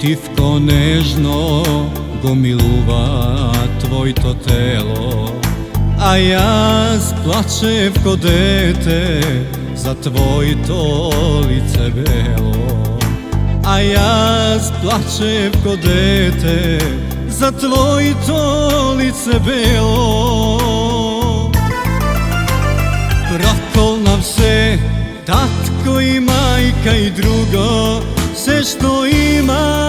Tívko nežno gomiluva tvojto telo, a ja splačem ko dete za tvojto lice belo. A ja splačem ko dete za tvojto lice belo. Prokol nam se tatko i majka i drugo, sve što ima.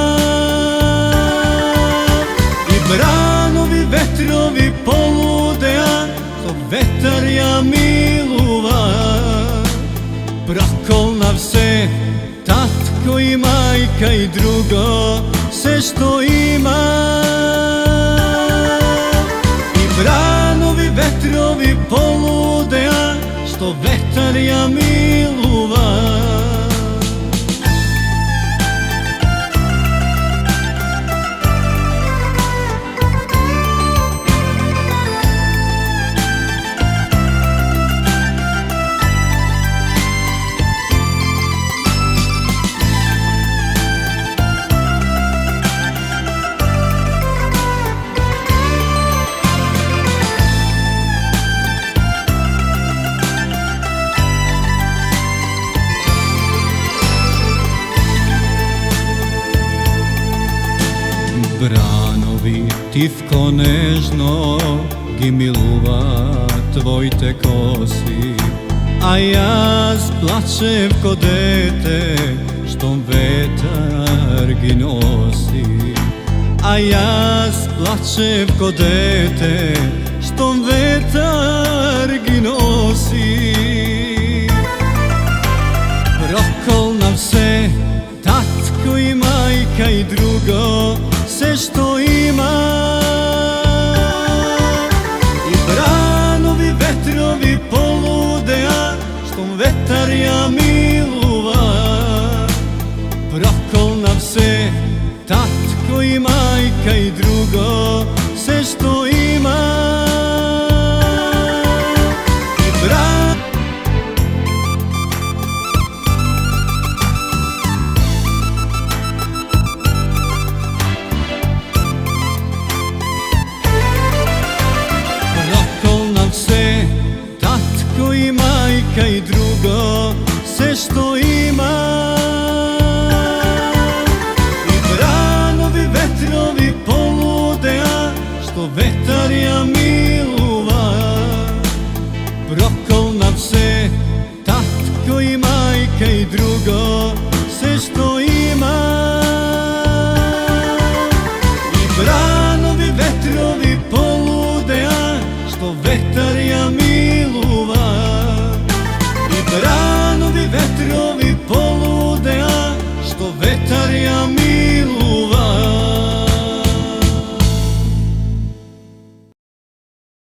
I branovi vetrovi polude, a to vetar ja miluva. Prokol nam se tatko i majka i drugo, sve što ima. I branovi vetrovi polude, a što vetar ja miluva. Branovi tívko nežno gimiluva tvojte kosi, a ja splačem ko dete što vetar gi nosi. A ja splačem ko dete što vetar gi nosi. Prokol nam se tatko i majka i drugo, sve što ima. I branovi vetrovi polude, a što vetar ja miluva. Prokol nam se tatko i majka i drugo, sve što ima. Majka i drugo, sve što ima. I branovi vetrovi polude, a što vetar ja miluva. Prokol nam se tatko i majka i drugo, sve što ima. I branovi vetrovi polude, a što vetar ja miluva. Branovi vetrovi polude, a što vetar ja miluva.